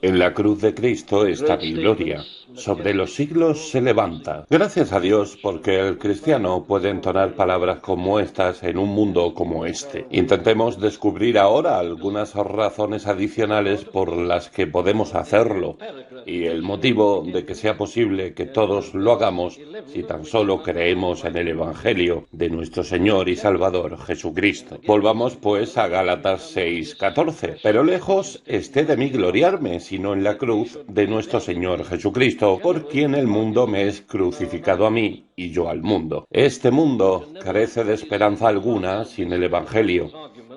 En la cruz de Cristo está mi gloria. Sobre los siglos se levanta. Gracias a Dios porque el cristiano puede entonar palabras como estas en un mundo como este. Intentemos descubrir ahora algunas razones adicionales por las que podemos hacerlo y el motivo de que sea posible que todos lo hagamos si tan solo creemos en el Evangelio de nuestro Señor y Salvador Jesucristo. Volvamos pues a Gálatas 6:14. Pero lejos esté de mí gloriarme, sino en la cruz de nuestro Señor Jesucristo, por quien el mundo me es crucificado a mí y yo al mundo. Este mundo carece de esperanza alguna sin el Evangelio.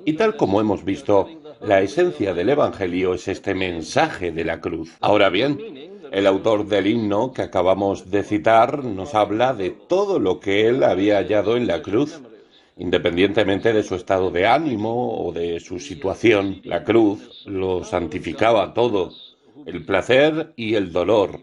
Y tal como hemos visto, la esencia del Evangelio es este mensaje de la cruz. Ahora bien, el autor del himno que acabamos de citar nos habla de todo lo que él había hallado en la cruz. Independientemente de su estado de ánimo o de su situación, la cruz lo santificaba todo, el placer y el dolor,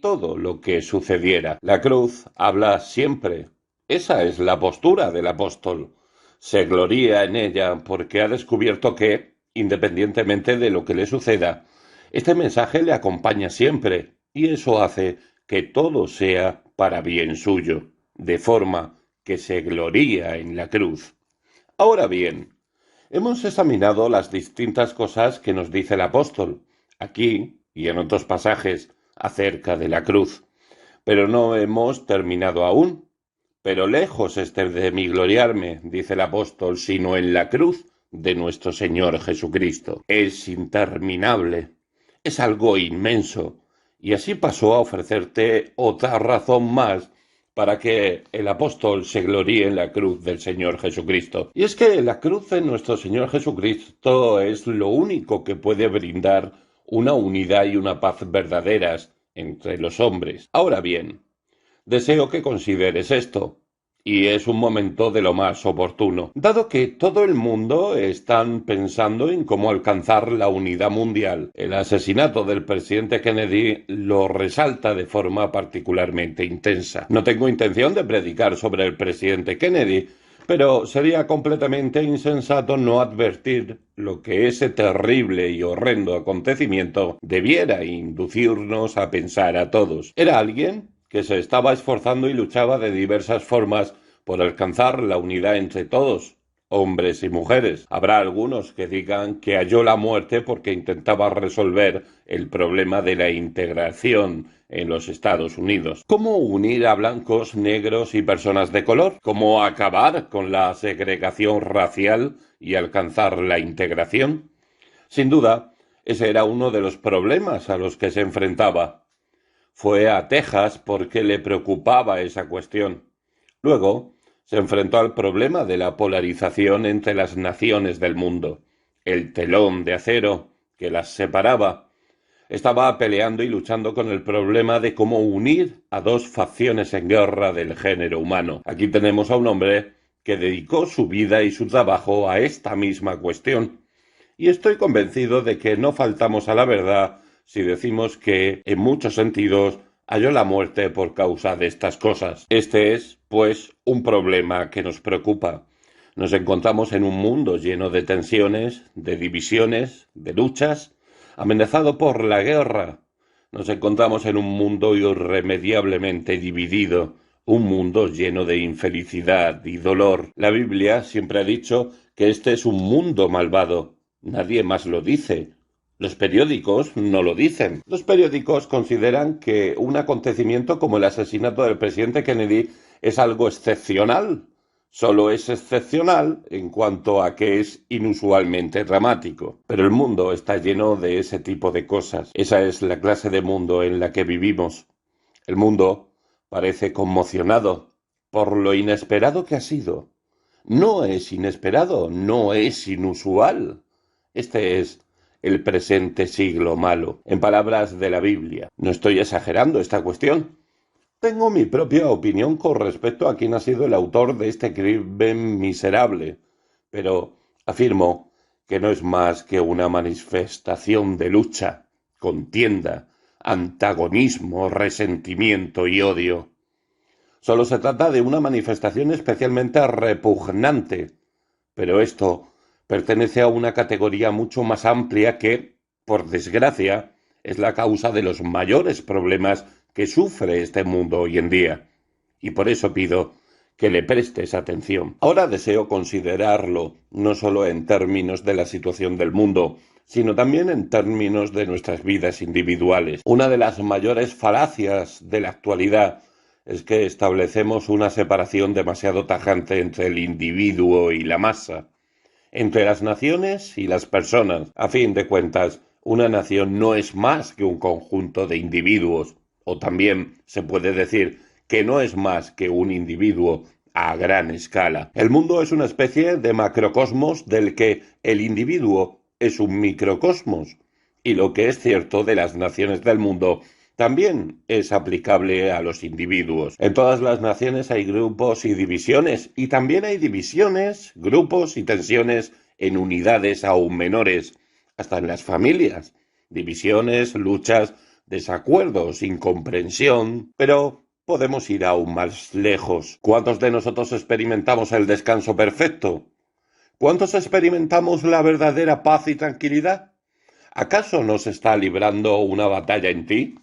todo lo que sucediera. La cruz habla siempre. Esa es la postura del apóstol. Se gloría en ella porque ha descubierto que, independientemente de lo que le suceda, este mensaje le acompaña siempre, y eso hace que todo sea para bien suyo, de forma que se gloría en la cruz. Ahora bien, hemos examinado las distintas cosas que nos dice el apóstol, aquí y en otros pasajes, acerca de la cruz, pero no hemos terminado aún. Pero lejos esté de mí gloriarme, dice el apóstol, sino en la cruz de nuestro Señor Jesucristo. Es interminable, es algo inmenso, y así pasó a ofrecerte otra razón más para que el apóstol se gloríe en la cruz del Señor Jesucristo. Y es que la cruz de nuestro Señor Jesucristo es lo único que puede brindar una unidad y una paz verdaderas entre los hombres. Ahora bien, deseo que consideres esto, y es un momento de lo más oportuno, dado que todo el mundo están pensando en cómo alcanzar la unidad mundial. El asesinato del presidente Kennedy lo resalta de forma particularmente intensa. No tengo intención de predicar sobre el presidente Kennedy, pero sería completamente insensato no advertir lo que ese terrible y horrendo acontecimiento debiera inducirnos a pensar a todos. Era alguien que se estaba esforzando y luchaba de diversas formas por alcanzar la unidad entre todos, hombres y mujeres. Habrá algunos que digan que halló la muerte porque intentaba resolver el problema de la integración en los Estados Unidos. ¿Cómo unir a blancos, negros y personas de color? ¿Cómo acabar con la segregación racial y alcanzar la integración? Sin duda, ese era uno de los problemas a los que se enfrentaba. Fue a Texas porque le preocupaba esa cuestión. Luego se enfrentó al problema de la polarización entre las naciones del mundo, el telón de acero que las separaba. Estaba peleando y luchando con el problema de cómo unir a dos facciones en guerra del género humano. Aquí tenemos a un hombre que dedicó su vida y su trabajo a esta misma cuestión. Y estoy convencido de que no faltamos a la verdad si decimos que, en muchos sentidos, halló la muerte por causa de estas cosas. Este es, pues, un problema que nos preocupa. Nos encontramos en un mundo lleno de tensiones, de divisiones, de luchas, amenazado por la guerra. Nos encontramos en un mundo irremediablemente dividido, un mundo lleno de infelicidad y dolor. La Biblia siempre ha dicho que este es un mundo malvado. Nadie más lo dice. Los periódicos no lo dicen. Los periódicos consideran que un acontecimiento como el asesinato del presidente Kennedy es algo excepcional. Solo es excepcional en cuanto a que es inusualmente dramático. Pero el mundo está lleno de ese tipo de cosas. Esa es la clase de mundo en la que vivimos. El mundo parece conmocionado por lo inesperado que ha sido. No es inesperado, no es inusual. Este es el presente siglo malo. En palabras de la Biblia, no estoy exagerando esta cuestión. Tengo mi propia opinión con respecto a quién ha sido el autor de este crimen miserable, pero afirmo que no es más que una manifestación de lucha, contienda, antagonismo, resentimiento y odio. Solo se trata de una manifestación especialmente repugnante, pero esto pertenece a una categoría mucho más amplia que, por desgracia, es la causa de los mayores problemas que sufre este mundo hoy en día. Y por eso pido que le prestes atención. Ahora deseo considerarlo no solo en términos de la situación del mundo, sino también en términos de nuestras vidas individuales. Una de las mayores falacias de la actualidad es que establecemos una separación demasiado tajante entre el individuo y la masa, entre las naciones y las personas. A fin de cuentas, una nación no es más que un conjunto de individuos, o también se puede decir que no es más que un individuo a gran escala. El mundo es una especie de macrocosmos del que el individuo es un microcosmos, y lo que es cierto de las naciones del mundo también es aplicable a los individuos. En todas las naciones hay grupos y divisiones, y también hay divisiones, grupos y tensiones en unidades aún menores, hasta en las familias. Divisiones, luchas, desacuerdos, incomprensión, pero podemos ir aún más lejos. ¿Cuántos de nosotros experimentamos el descanso perfecto? ¿Cuántos experimentamos la verdadera paz y tranquilidad? ¿Acaso no se está librando una batalla en ti?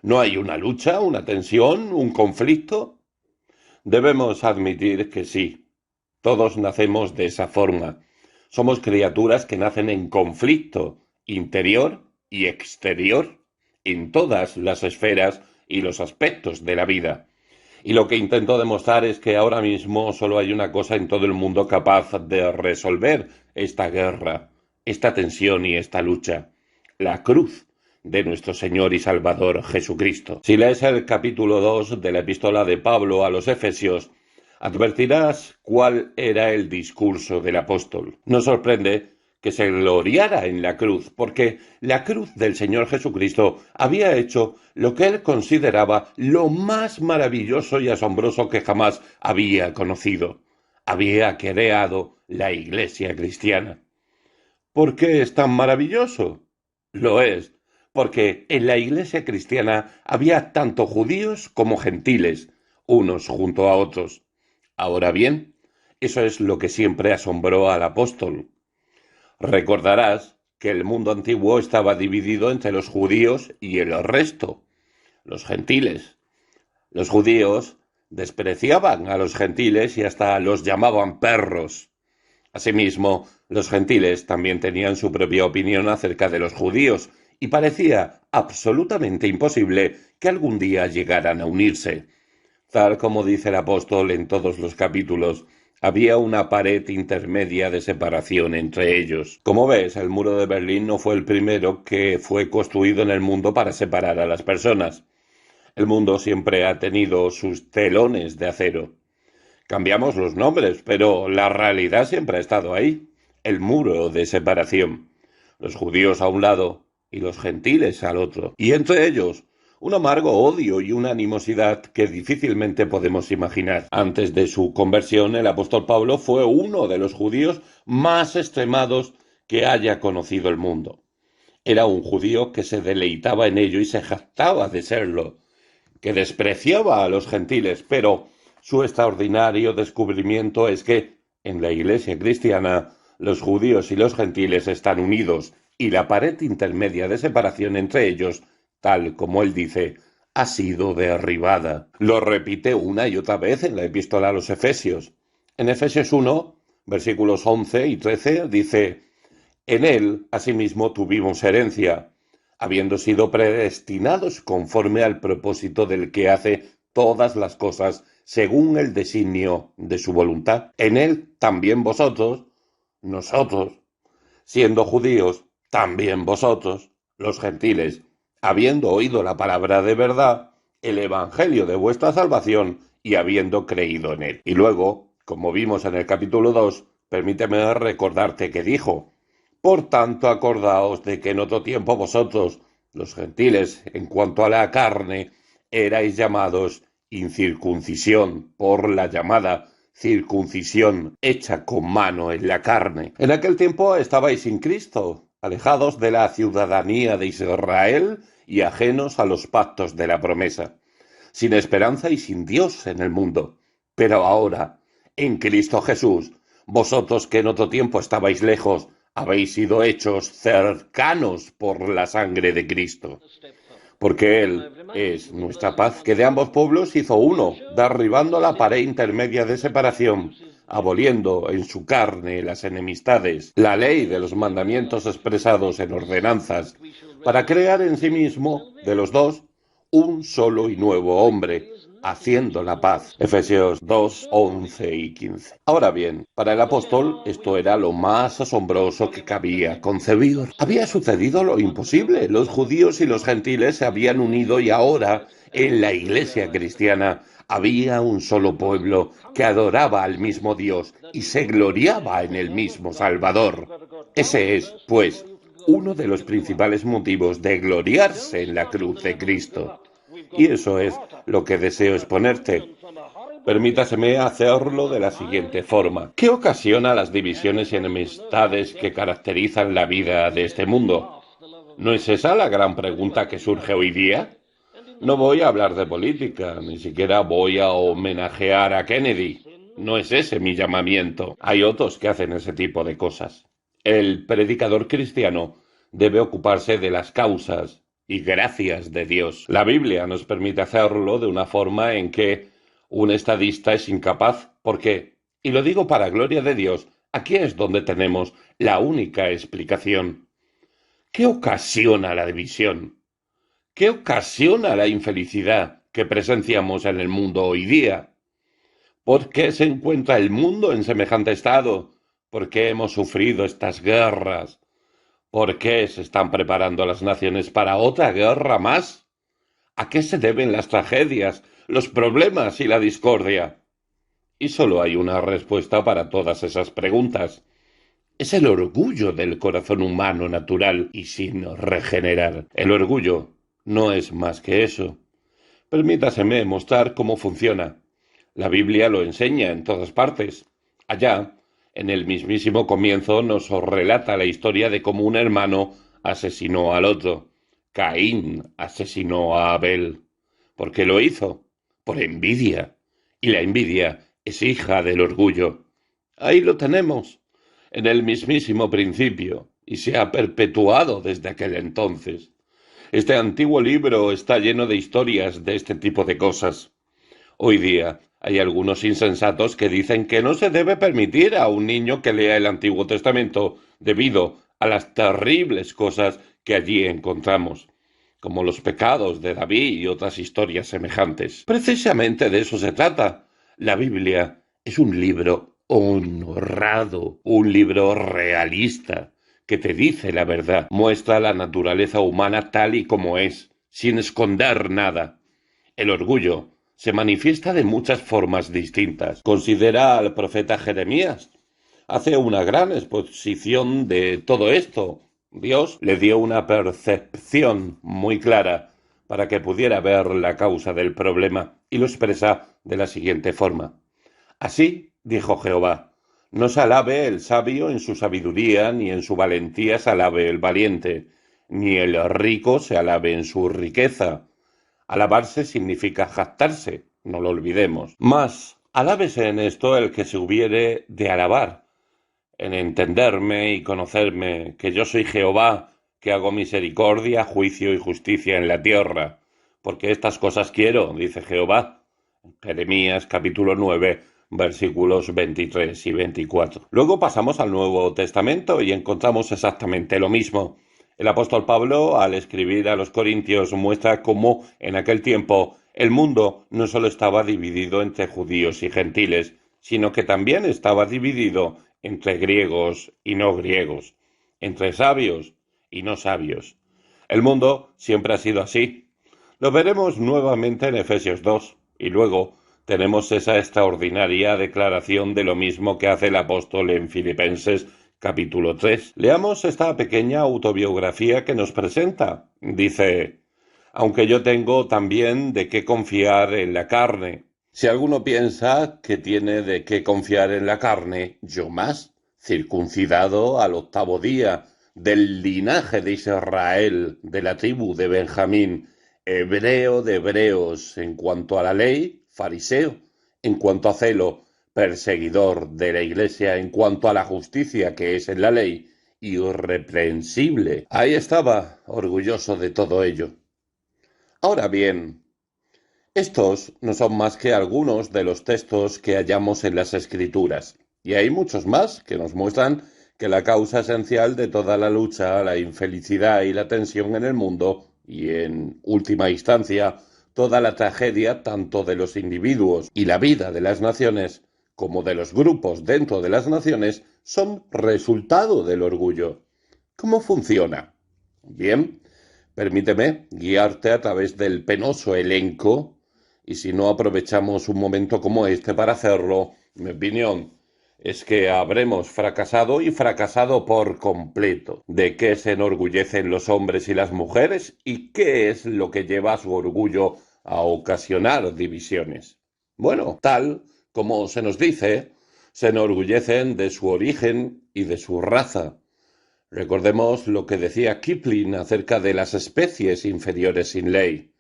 ¿No hay una lucha, una tensión, un conflicto? Debemos admitir que sí, todos nacemos de esa forma. Somos criaturas que nacen en conflicto interior y exterior en todas las esferas y los aspectos de la vida. Y lo que intento demostrar es que ahora mismo solo hay una cosa en todo el mundo capaz de resolver esta guerra, esta tensión y esta lucha: la cruz de nuestro Señor y Salvador Jesucristo. Si lees el capítulo 2 de la epístola de Pablo a los Efesios, advertirás cuál era el discurso del apóstol. No sorprende que se gloriara en la cruz, porque la cruz del Señor Jesucristo había hecho lo que él consideraba lo más maravilloso y asombroso que jamás había conocido. Había creado la Iglesia cristiana. ¿Por qué es tan maravilloso? Lo es, porque en la Iglesia cristiana había tanto judíos como gentiles, unos junto a otros. Ahora bien, eso es lo que siempre asombró al apóstol. Recordarás que el mundo antiguo estaba dividido entre los judíos y el resto, los gentiles. Los judíos despreciaban a los gentiles y hasta los llamaban perros. Asimismo, los gentiles también tenían su propia opinión acerca de los judíos, y parecía absolutamente imposible que algún día llegaran a unirse. Tal como dice el apóstol en todos los capítulos, había una pared intermedia de separación entre ellos. Como ves, el muro de Berlín no fue el primero que fue construido en el mundo para separar a las personas. El mundo siempre ha tenido sus telones de acero. Cambiamos los nombres, pero la realidad siempre ha estado ahí: el muro de separación. Los judíos a un lado y los gentiles al otro. Y entre ellos, un amargo odio y una animosidad que difícilmente podemos imaginar. Antes de su conversión, el apóstol Pablo fue uno de los judíos más extremados que haya conocido el mundo. Era un judío que se deleitaba en ello y se jactaba de serlo, que despreciaba a los gentiles, pero su extraordinario descubrimiento es que en la Iglesia cristiana los judíos y los gentiles están unidos, y la pared intermedia de separación entre ellos, tal como él dice, ha sido derribada. Lo repite una y otra vez en la epístola a los Efesios. En Efesios 1, versículos 11 y 13, dice: en él, asimismo, tuvimos herencia, habiendo sido predestinados conforme al propósito del que hace todas las cosas según el designio de su voluntad. En él también vosotros, nosotros, siendo judíos, también vosotros, los gentiles, habiendo oído la palabra de verdad, el evangelio de vuestra salvación, y habiendo creído en él. Y luego, como vimos en el capítulo 2, permíteme recordarte que dijo: por tanto, acordaos de que en otro tiempo vosotros, los gentiles, en cuanto a la carne, erais llamados incircuncisión por la llamada circuncisión hecha con mano en la carne. En aquel tiempo estabais sin Cristo, alejados de la ciudadanía de Israel y ajenos a los pactos de la promesa, sin esperanza y sin Dios en el mundo. Pero ahora, en Cristo Jesús, Vosotros que en otro tiempo estabais lejos, habéis sido hechos cercanos por la sangre de Cristo, porque Él es nuestra paz, que de ambos pueblos hizo uno, derribando la pared intermedia de separación, aboliendo en su carne las enemistades, la ley de los mandamientos expresados en ordenanzas, para crear en sí mismo, de los dos, un solo y nuevo hombre, haciendo la paz. Efesios 2, 11 y 15. Ahora bien, para el apóstol esto era lo más asombroso que cabía concebir. Había sucedido lo imposible. Los judíos y los gentiles se habían unido y ahora, en la iglesia cristiana, había un solo pueblo que adoraba al mismo Dios y se gloriaba en el mismo Salvador. Ese es, pues, uno de los principales motivos de gloriarse en la cruz de Cristo. Y eso es lo que deseo exponerte. Permítaseme hacerlo de la siguiente forma. ¿Qué ocasiona las divisiones y enemistades que caracterizan la vida de este mundo? ¿No es esa la gran pregunta que surge hoy día? No voy a hablar de política, ni siquiera voy a homenajear a Kennedy. No es ese mi llamamiento. Hay otros que hacen ese tipo de cosas. El predicador cristiano debe ocuparse de las causas y gracias de Dios. La Biblia nos permite hacerlo de una forma en que un estadista es incapaz. ¿Por qué? Y lo digo para gloria de Dios. Aquí es donde tenemos la única explicación. ¿Qué ocasiona la división? ¿Qué ocasiona la infelicidad que presenciamos en el mundo hoy día? ¿Por qué se encuentra el mundo en semejante estado? ¿Por qué hemos sufrido estas guerras? ¿Por qué se están preparando las naciones para otra guerra más? ¿A qué se deben las tragedias, los problemas y la discordia? Y solo hay una respuesta para todas esas preguntas. Es el orgullo del corazón humano natural y sin regenerar. El orgullo no es más que eso. Permítaseme mostrar cómo funciona. La Biblia lo enseña en todas partes. Allá, en el mismísimo comienzo, nos relata la historia de cómo un hermano asesinó al otro. Caín asesinó a Abel. ¿Por qué lo hizo? Por envidia. Y la envidia es hija del orgullo. Ahí lo tenemos, en el mismísimo principio, y se ha perpetuado desde aquel entonces. Este antiguo libro está lleno de historias de este tipo de cosas. Hoy día hay algunos insensatos que dicen que no se debe permitir a un niño que lea el Antiguo Testamento debido a las terribles cosas que allí encontramos, como los pecados de David y otras historias semejantes. Precisamente de eso se trata. La Biblia es un libro honrado, un libro realista, que te dice la verdad, muestra la naturaleza humana tal y como es, sin esconder nada. El orgullo se manifiesta de muchas formas distintas. Considera al profeta Jeremías. Hace una gran exposición de todo esto. Dios le dio una percepción muy clara para que pudiera ver la causa del problema y lo expresa de la siguiente forma. Así dijo Jehová, no se alabe el sabio en su sabiduría, ni en su valentía se alabe el valiente, ni el rico se alabe en su riqueza. Alabarse significa jactarse, no lo olvidemos. Mas, alábese en esto el que se hubiere de alabar, en entenderme y conocerme, que yo soy Jehová, que hago misericordia, juicio y justicia en la tierra. Porque estas cosas quiero, dice Jehová. Jeremías capítulo 9, versículos 23 y 24. Luego pasamos al Nuevo Testamento y encontramos exactamente lo mismo. El apóstol Pablo, al escribir a los Corintios, muestra cómo en aquel tiempo el mundo no solo estaba dividido entre judíos y gentiles, sino que también estaba dividido entre griegos y no griegos, entre sabios y no sabios. El mundo siempre ha sido así. Lo veremos nuevamente en Efesios 2, y luego tenemos esa extraordinaria declaración de lo mismo que hace el apóstol en Filipenses capítulo 3. Leamos esta pequeña autobiografía que nos presenta. Dice, aunque yo tengo también de qué confiar en la carne. Si alguno piensa que tiene de qué confiar en la carne, yo más, circuncidado al 8º día, del linaje de Israel, de la tribu de Benjamín, hebreo de hebreos, en cuanto a la ley, fariseo, en cuanto a celo, perseguidor de la Iglesia en cuanto a la justicia que es en la ley, irreprensible. Ahí estaba, orgulloso de todo ello. Ahora bien, estos no son más que algunos de los textos que hallamos en las Escrituras, y hay muchos más que nos muestran que la causa esencial de toda la lucha, la infelicidad y la tensión en el mundo, y en última instancia, toda la tragedia tanto de los individuos y la vida de las naciones, como de los grupos dentro de las naciones, son resultado del orgullo. ¿Cómo funciona? Bien, permíteme guiarte a través del penoso elenco y si no aprovechamos un momento como este para hacerlo, mi opinión es que habremos fracasado y fracasado por completo. ¿De qué se enorgullecen los hombres y las mujeres? ¿Y qué es lo que lleva a su orgullo a ocasionar divisiones? Bueno, tal como se nos dice, se enorgullecen de su origen y de su raza. Recordemos lo que decía Kipling acerca de las especies inferiores sin ley.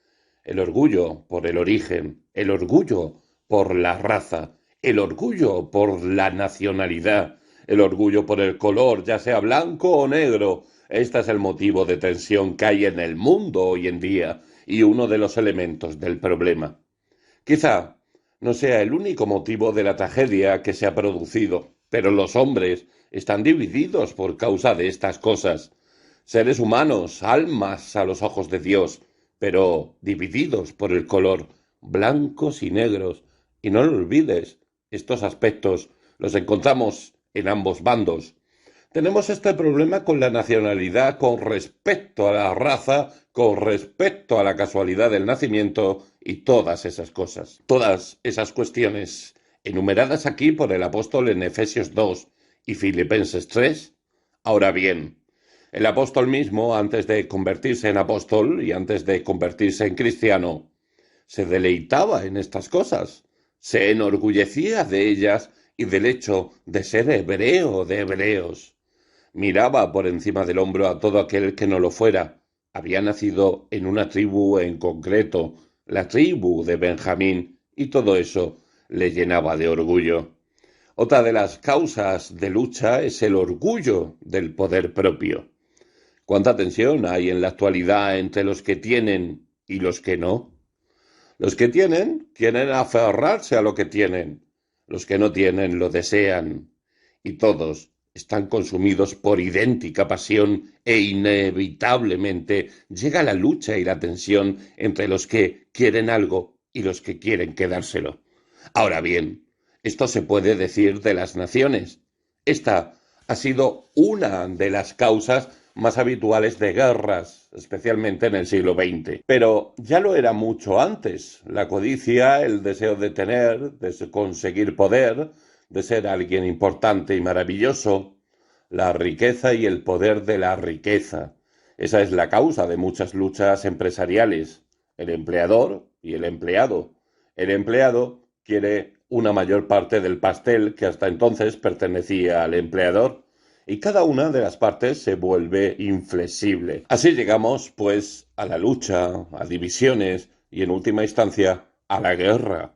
El orgullo por el origen, el orgullo por la raza, el orgullo por la nacionalidad, el orgullo por el color, ya sea blanco o negro. Este es el motivo de tensión que hay en el mundo hoy en día y uno de los elementos del problema. Quizá no sea el único motivo de la tragedia que se ha producido, pero los hombres están divididos por causa de estas cosas. Seres humanos, almas a los ojos de Dios, pero divididos por el color, blancos y negros. Y no lo olvides, estos aspectos los encontramos en ambos bandos. Tenemos este problema con la nacionalidad con respecto a la raza, con respecto a la casualidad del nacimiento y todas esas cosas. Todas esas cuestiones enumeradas aquí por el apóstol en Efesios 2 y Filipenses 3. Ahora bien, el apóstol mismo, antes de convertirse en apóstol y antes de convertirse en cristiano, se deleitaba en estas cosas, se enorgullecía de ellas y del hecho de ser hebreo de hebreos. Miraba por encima del hombro a todo aquel que no lo fuera. Había nacido en una tribu en concreto, la tribu de Benjamín, y todo eso le llenaba de orgullo. Otra de las causas de lucha es el orgullo del poder propio. ¿Cuánta tensión hay en la actualidad entre los que tienen y los que no? Los que tienen quieren aferrarse a lo que tienen. Los que no tienen lo desean. Y todos están consumidos por idéntica pasión e inevitablemente llega la lucha y la tensión entre los que quieren algo y los que quieren quedárselo. Ahora bien, esto se puede decir de las naciones. Esta ha sido una de las causas más habituales de guerras, especialmente en el siglo XX. Pero ya lo era mucho antes. La codicia, el deseo de tener, de conseguir poder, de ser alguien importante y maravilloso, la riqueza y el poder de la riqueza. Esa es la causa de muchas luchas empresariales. El empleador y el empleado. El empleado quiere una mayor parte del pastel que hasta entonces pertenecía al empleador, y cada una de las partes se vuelve inflexible. Así llegamos, pues, a la lucha, a divisiones y, en última instancia, a la guerra.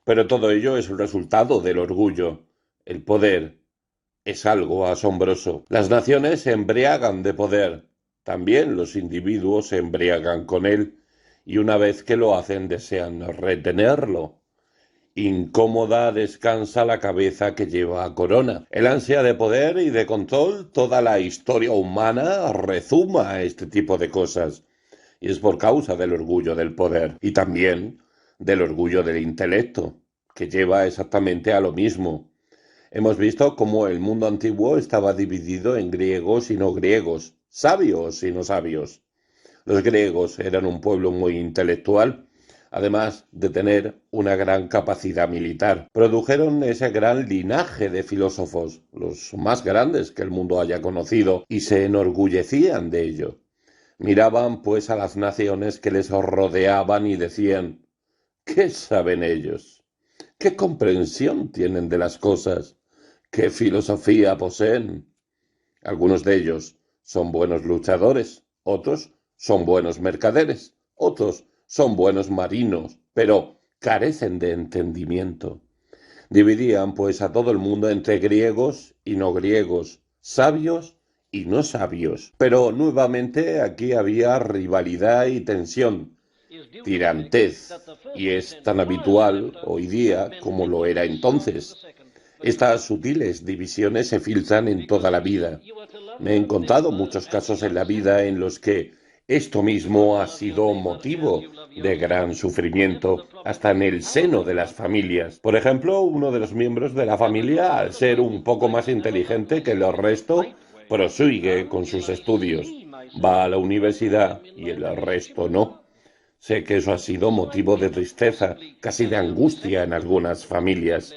Pero todo ello es el resultado del orgullo. El poder es algo asombroso. Las naciones se embriagan de poder. También los individuos se embriagan con él, y una vez que lo hacen desean retenerlo. Incómoda descansa la cabeza que lleva a corona. El ansia de poder y de control, toda la historia humana rezuma a este tipo de cosas. Y es por causa del orgullo del poder y también del orgullo del intelecto, que lleva exactamente a lo mismo. Hemos visto cómo el mundo antiguo estaba dividido en griegos y no griegos, sabios y no sabios. Los griegos eran un pueblo muy intelectual, además de tener una gran capacidad militar. Produjeron ese gran linaje de filósofos, los más grandes que el mundo haya conocido, y se enorgullecían de ello. Miraban pues a las naciones que les rodeaban y decían: ¿qué saben ellos? ¿Qué comprensión tienen de las cosas? ¿Qué filosofía poseen? Algunos de ellos son buenos luchadores, otros son buenos mercaderes, otros son buenos marinos, pero carecen de entendimiento. Dividían pues a todo el mundo entre griegos y no griegos, sabios y no sabios. Pero nuevamente aquí había rivalidad y tensión, tirantez, y es tan habitual hoy día como lo era entonces. Estas sutiles divisiones se filtran en toda la vida. Me he encontrado muchos casos en la vida en los que esto mismo ha sido motivo de gran sufrimiento, hasta en el seno de las familias. Por ejemplo, uno de los miembros de la familia, al ser un poco más inteligente que el resto, prosigue con sus estudios. Va a la universidad y el resto no. Sé que eso ha sido motivo de tristeza, casi de angustia en algunas familias.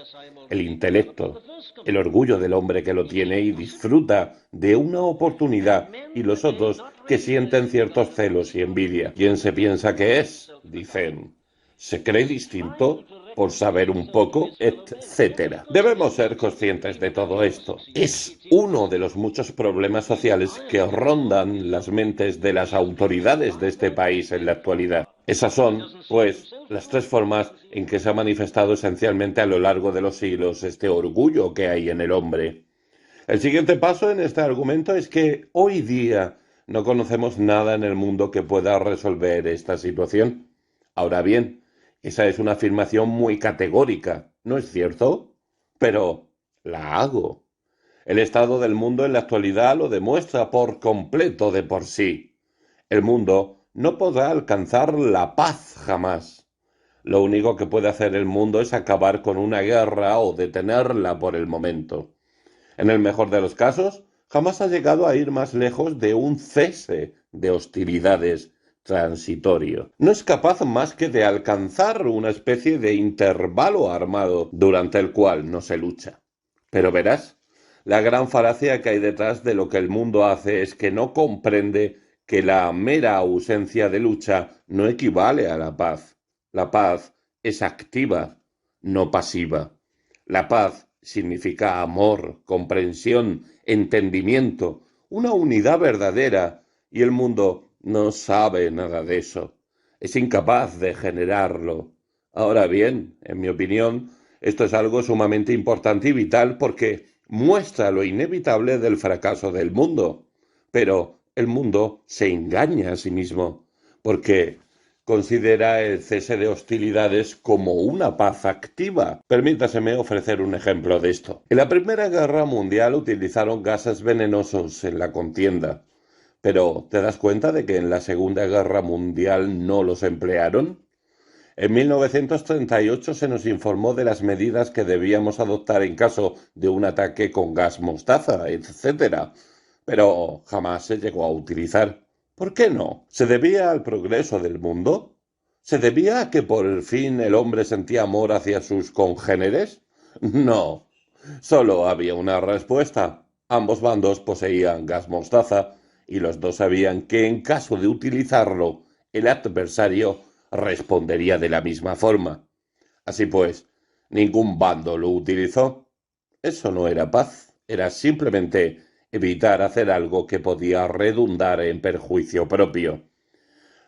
El intelecto, el orgullo del hombre que lo tiene y disfruta de una oportunidad, y los otros que sienten ciertos celos y envidia. ¿Quién se piensa que es? Dicen. ¿Se cree distinto por saber un poco? Etcétera. Debemos ser conscientes de todo esto. Es uno de los muchos problemas sociales que rondan las mentes de las autoridades de este país en la actualidad. Esas son, pues, las tres formas en que se ha manifestado esencialmente a lo largo de los siglos este orgullo que hay en el hombre. El siguiente paso en este argumento es que hoy día no conocemos nada en el mundo que pueda resolver esta situación. Ahora bien, esa es una afirmación muy categórica, ¿no es cierto? Pero la hago. El estado del mundo en la actualidad lo demuestra por completo de por sí. El mundo no podrá alcanzar la paz jamás. Lo único que puede hacer el mundo es acabar con una guerra o detenerla por el momento. En el mejor de los casos, jamás ha llegado a ir más lejos de un cese de hostilidades transitorio. No es capaz más que de alcanzar una especie de intervalo armado durante el cual no se lucha. Pero verás, la gran falacia que hay detrás de lo que el mundo hace es que no comprende que la mera ausencia de lucha no equivale a la paz. La paz es activa, no pasiva. La paz significa amor, comprensión, entendimiento, una unidad verdadera, y el mundo no sabe nada de eso. Es incapaz de generarlo. Ahora bien, en mi opinión, esto es algo sumamente importante y vital porque muestra lo inevitable del fracaso del mundo. Pero el mundo se engaña a sí mismo, porque considera el cese de hostilidades como una paz activa. Permítaseme ofrecer un ejemplo de esto. En la Primera Guerra Mundial utilizaron gases venenosos en la contienda, pero ¿te das cuenta de que en la Segunda Guerra Mundial no los emplearon? En 1938 se nos informó de las medidas que debíamos adoptar en caso de un ataque con gas mostaza, etc. Pero jamás se llegó a utilizar. ¿Por qué no? ¿Se debía al progreso del mundo? ¿Se debía a que por fin el hombre sentía amor hacia sus congéneres? No. Solo había una respuesta. Ambos bandos poseían gas mostaza y los dos sabían que en caso de utilizarlo, el adversario respondería de la misma forma. Así pues, ningún bando lo utilizó. Eso no era paz, era simplemente evitar hacer algo que podía redundar en perjuicio propio.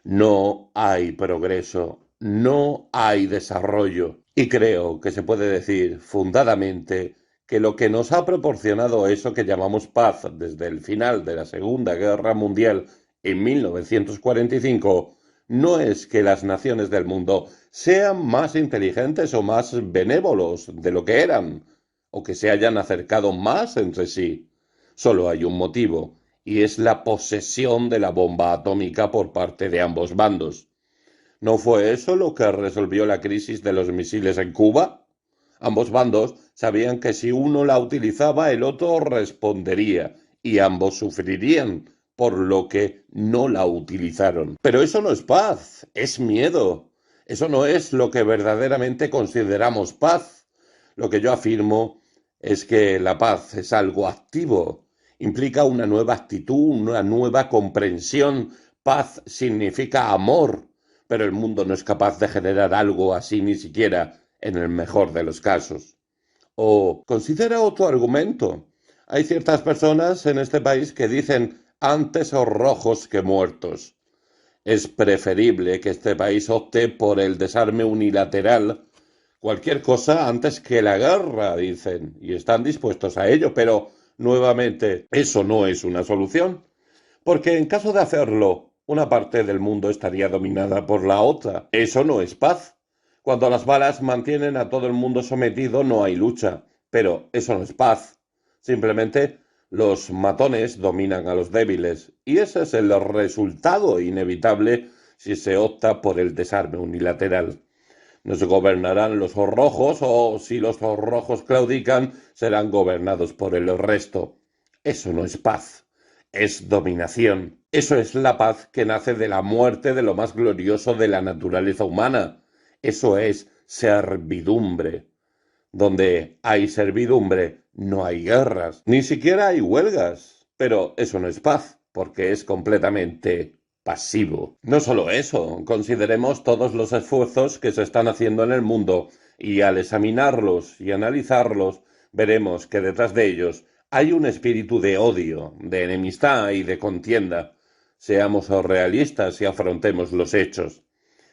No hay progreso, no hay desarrollo, y creo que se puede decir fundadamente que lo que nos ha proporcionado eso que llamamos paz desde el final de la Segunda Guerra Mundial en 1945 no es que las naciones del mundo sean más inteligentes o más benévolos de lo que eran, o que se hayan acercado más entre sí. Solo hay un motivo, y es la posesión de la bomba atómica por parte de ambos bandos. ¿No fue eso lo que resolvió la crisis de los misiles en Cuba? Ambos bandos sabían que si uno la utilizaba, el otro respondería, y ambos sufrirían, por lo que no la utilizaron. Pero eso no es paz, es miedo. Eso no es lo que verdaderamente consideramos paz. Lo que yo afirmo es que la paz es algo activo, implica una nueva actitud, una nueva comprensión. Paz significa amor, pero el mundo no es capaz de generar algo así ni siquiera en el mejor de los casos. O considera otro argumento. Hay ciertas personas en este país que dicen antes rojos que muertos. Es preferible que este país opte por el desarme unilateral Cualquier cosa antes que la guerra, dicen, y están dispuestos a ello, pero nuevamente eso no es una solución, porque en caso de hacerlo, una parte del mundo estaría dominada por la otra. Eso no es paz. Cuando las balas mantienen a todo el mundo sometido, no hay lucha, pero eso no es paz. Simplemente los matones dominan a los débiles, y ese es el resultado inevitable si se opta por el desarme unilateral. Nos gobernarán los rojos o si los rojos claudican, serán gobernados por el resto. Eso no es paz, es dominación. Eso es la paz que nace de la muerte de lo más glorioso de la naturaleza humana. Eso es servidumbre. Donde hay servidumbre, no hay guerras, ni siquiera hay huelgas. Pero eso no es paz, porque es completamente pasivo. No solo eso, consideremos todos los esfuerzos que se están haciendo en el mundo y al examinarlos y analizarlos, veremos que detrás de ellos hay un espíritu de odio, de enemistad y de contienda. Seamos realistas y afrontemos los hechos.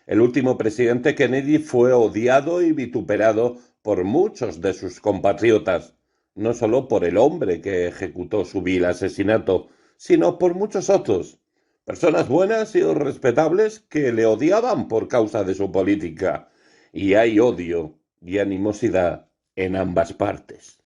El último presidente Kennedy fue odiado y vituperado por muchos de sus compatriotas, no solo por el hombre que ejecutó su vil asesinato, sino por muchos otros, personas buenas y respetables que le odiaban por causa de su política. Y hay odio y animosidad en ambas partes.